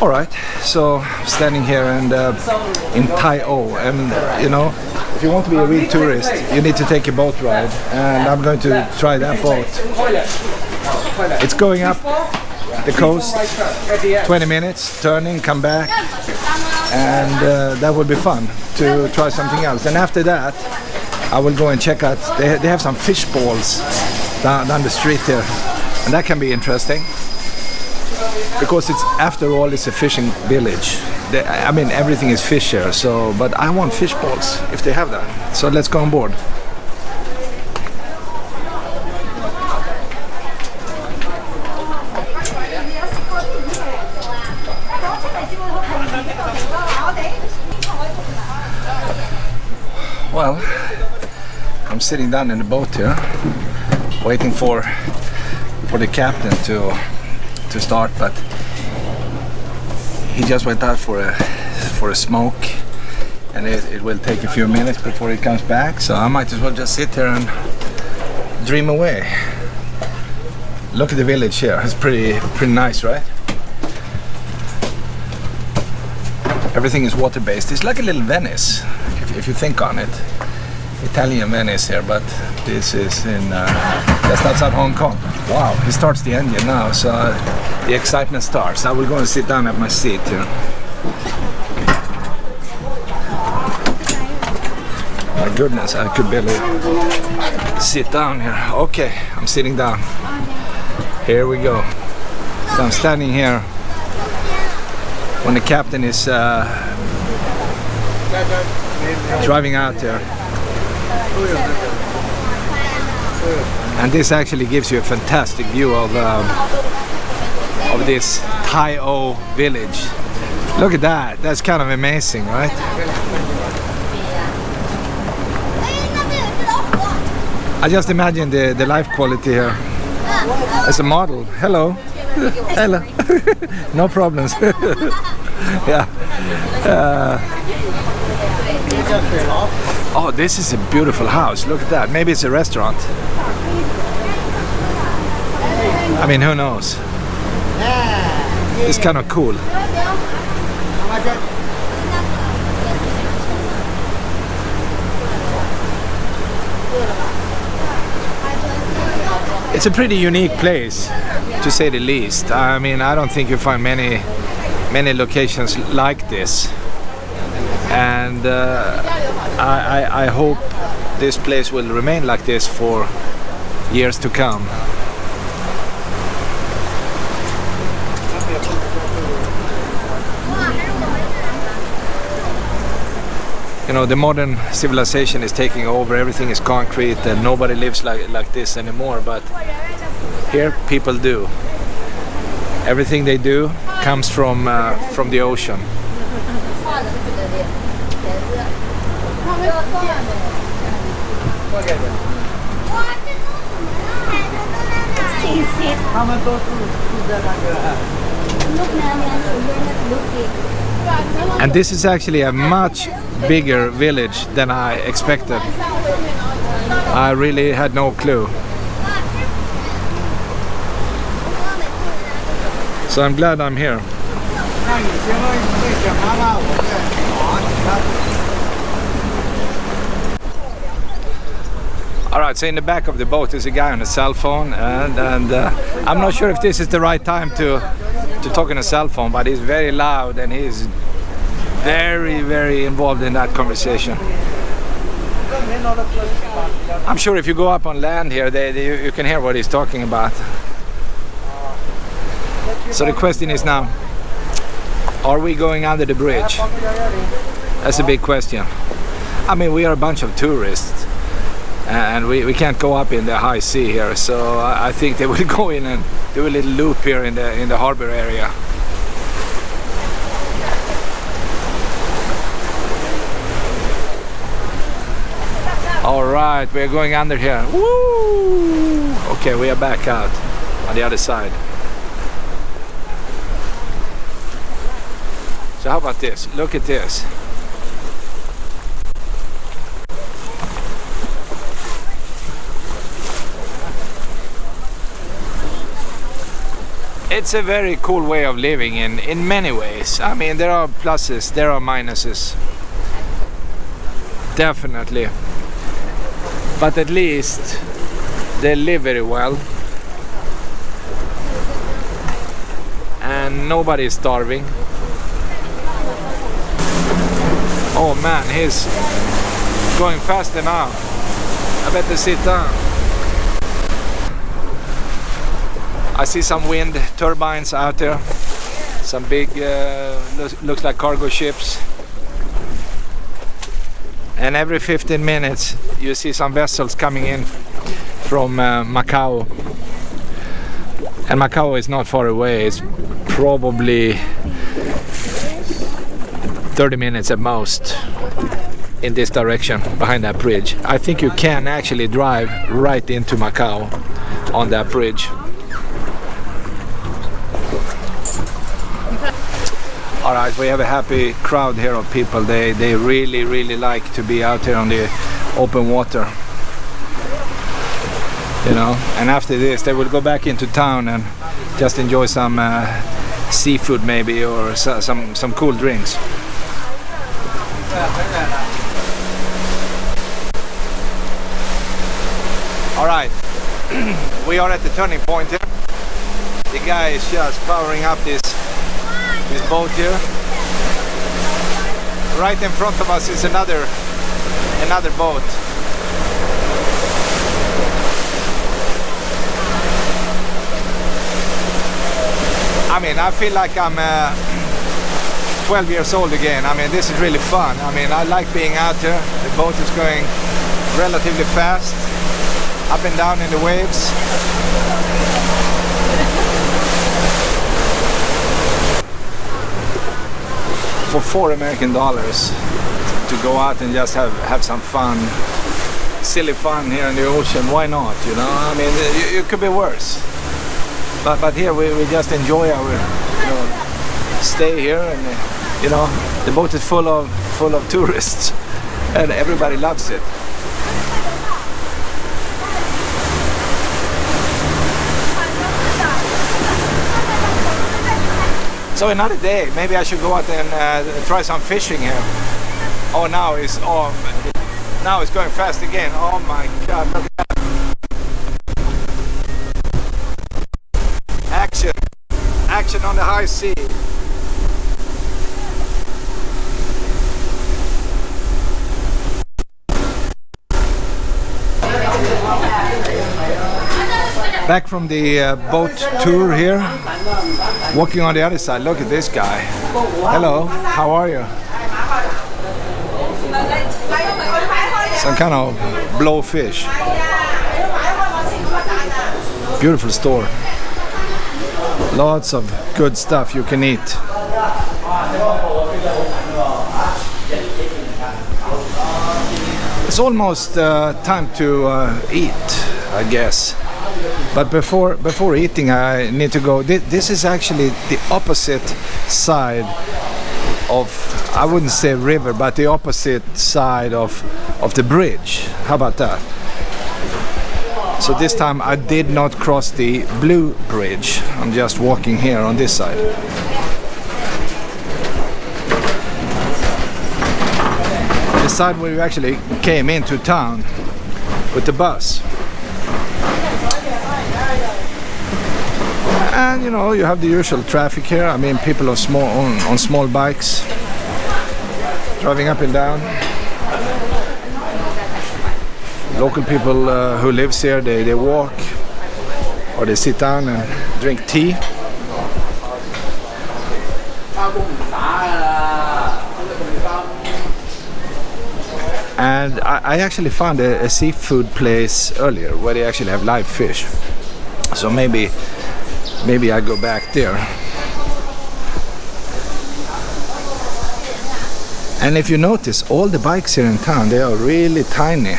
All right, so standing here and in Tai O, and you know, if you want to be a real tourist, you need to take a boat ride, and I'm going to try that boat. It's going up the coast, 20 minutes, turning, come back, and that will be fun to try something else. And after that, I will go and check out. They have some fish balls down the street here, and that can be interesting. Because it's, after all, it's a fishing village. I mean, everything is fish here, so, but I want fish balls, if they have that. So let's go on board. Well, I'm sitting down in the boat here, waiting for the captain to start, but he just went out for a smoke, and it will take a few minutes before he comes back, so I might as well just sit here and dream away. Look at the village here. It's pretty nice, right? Everything is water-based. It's like a little Venice, if you think on it. Italian Venice here, but this is in just outside Hong Kong. Wow, he starts the engine now, so the excitement starts. I will go and sit down at my seat here. My goodness, I could barely sit down here. Okay, I'm sitting down. Here we go. So I'm standing here when the captain is driving out here. And this actually gives you a fantastic view of this Tai O village. Look at that. That's kind of amazing, right? I just imagine the life quality here. As a model. Hello. Hello. No problems. Yeah. Oh, this is a beautiful house. Look at that. Maybe it's a restaurant. I mean, who knows? It's kind of cool. It's a pretty unique place, to say the least. I mean, I don't think you find many locations like this. And I hope this place will remain like this for years to come. You know, the modern civilization is taking over. Everything is concrete and nobody lives like this anymore, but here people do. Everything they do comes from the ocean. And this is actually a much bigger village than I expected. I really had no clue. So I'm glad I'm here. Alright, so in the back of the boat is a guy on a cell phone, and I'm not sure if this is the right time to talk on a cell phone, but he's very loud and he's very involved in that conversation. I'm sure if you go up on land here, you can hear what he's talking about. So the question is now, are we going under the bridge? That's a big question. I mean, we are a bunch of tourists, and we can't go up in the high sea here, so I think they will go in and do a little loop here in the harbor area. All right, we're going under here. Woo! Okay, we are back out on the other side. So how about this? Look at this. it's a very cool way of living in many ways. I mean, there are pluses, there are minuses, definitely, but at least they live very well and nobody is starving. Oh man, he's going faster now. I better sit down. I see some wind turbines out there, some big looks like cargo ships, and every 15 minutes you see some vessels coming in from Macau, and Macau is not far away. It's probably 30 minutes at most in this direction behind that bridge. I think you can actually drive right into Macau on that bridge. Alright, we have a happy crowd here of people. They really like to be out here on the open water, you know, and after this they will go back into town and just enjoy some seafood maybe, or some cool drinks. Alright, we are at the turning point here. The guy is just powering up this boat here. Right in front of us is another boat. I mean, I feel like I'm 12 years old again. I mean, this is really fun. I mean, I like being out here. The boat is going relatively fast, up and down in the waves. For $4 American to go out and just have some fun, silly fun here in the ocean, why not, you know? I mean, it could be worse. But here we just enjoy our, you know, stay here, and you know, the boat is full of tourists and everybody loves it. So another day, maybe I should go out and try some fishing here. Oh, now it's going fast again. Oh my God! Look at that. Action on the high sea. Back from the boat tour here, walking on the other side. Look at this guy. Hello, how are you? Some kind of blowfish. Beautiful store. Lots of good stuff you can eat. It's almost time to eat, I guess. But before eating, I need to go. This is actually the opposite side of, I wouldn't say river, but the opposite side of the bridge. How about that? So this time I did not cross the blue bridge. I'm just walking here on this side. The side where we actually came into town with the bus. And you know, you have the usual traffic here. I mean, people are on small bikes, driving up and down. Local people who lives here, they walk or they sit down and drink tea. And I actually found a seafood place earlier where they actually have live fish. So maybe I go back there. And if you notice, all the bikes here in town, they are really tiny.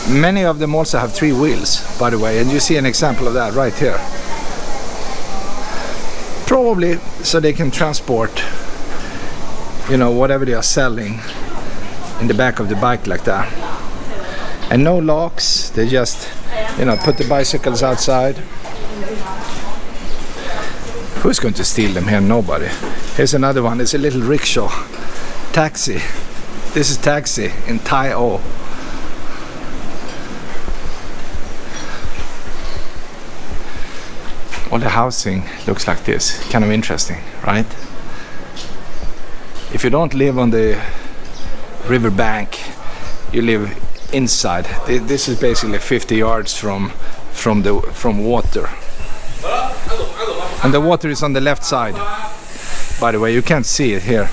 Many of them also have 3 wheels, by the way, and you see an example of that right here. Probably so they can transport, you know, whatever they are selling in the back of the bike like that. And no locks, they just, you know, put the bicycles outside. Who's going to steal them here? Nobody. Here's another one. It's a little rickshaw. Taxi. This is taxi in Tai O. All the housing looks like this. Kind of interesting, right? If you don't live on the river bank, you live inside. This is basically 50 yards from water. And the water is on the left side. By the way, you can't see it here.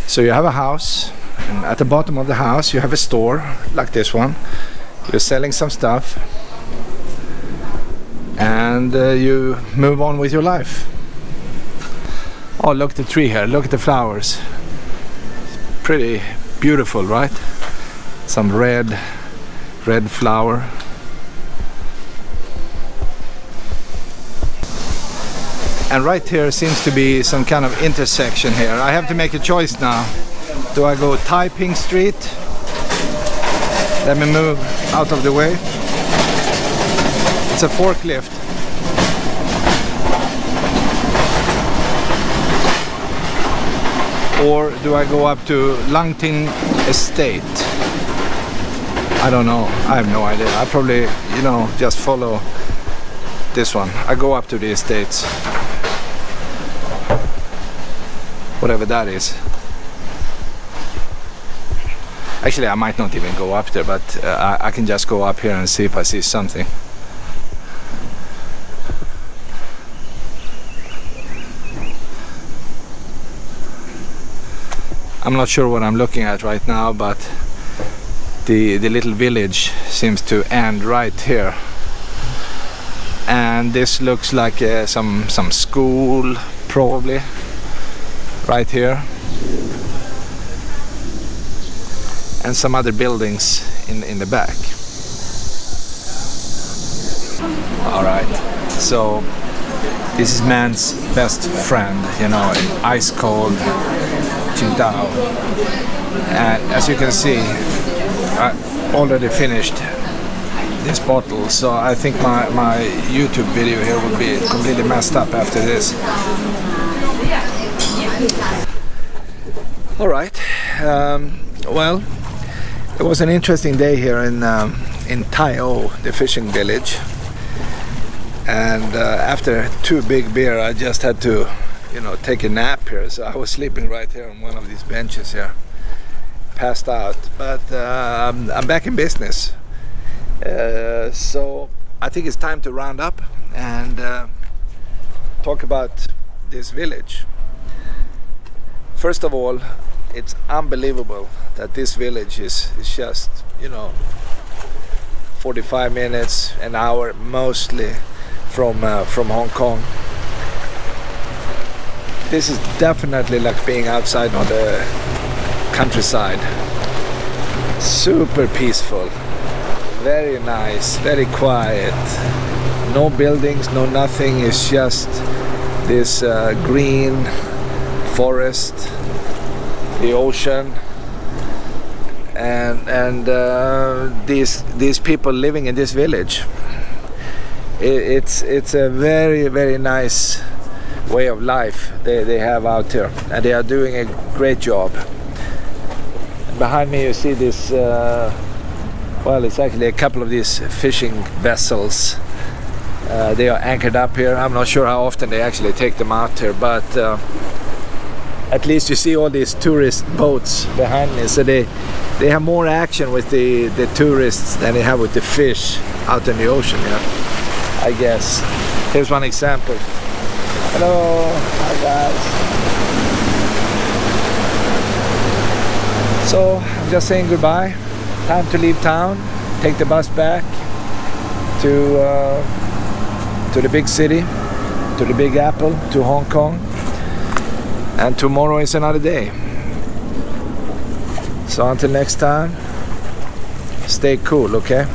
So you have a house, and at the bottom of the house you have a store like this one. You're selling some stuff, and you move on with your life. Oh, look at the tree here, look at the flowers. Pretty beautiful, right? Some red flower. And right here seems to be some kind of intersection here. I have to make a choice now. Do I go Taiping Street? Let me move out of the way. It's a forklift. Or do I go up to Lantau Estate? I don't know. I have no idea. I probably, just follow this one. I go up to the estates. Whatever that is. Actually, I might not even go up there, but I can just go up here and see if I see something. I'm not sure what I'm looking at right now, but the little village seems to end right here. And this looks like some school, probably. Right here, and some other buildings in the back. All right, so this is man's best friend, ice cold Qingdao. And as you can see, I already finished this bottle, so I think my YouTube video here will be completely messed up after this. All right. Well, it was an interesting day here in Tai O, the fishing village. And after 2 big beer, I just had to, take a nap here. So I was sleeping right here on one of these benches here, passed out. But I'm back in business. So I think it's time to round up and talk about this village. First of all, it's unbelievable that this village is just, 45 minutes, an hour mostly from Hong Kong. This is definitely like being outside on the countryside. Super peaceful, very nice, very quiet. No buildings, no nothing. It's just this green forest, the ocean, and these people living in this village. It's a very, very nice way of life they have out here, and they are doing a great job. Behind me you see this well, it's actually a couple of these fishing vessels. They are anchored up here. I'm not sure how often they actually take them out here, but at least you see all these tourist boats behind me, so they have more action with the tourists than they have with the fish out in the ocean, I guess. Here's one example. Hello, hi guys. So I'm just saying goodbye. Time to leave town, take the bus back to the big city, to the Big Apple, to Hong Kong. And tomorrow is another day. So until next time, stay cool, okay?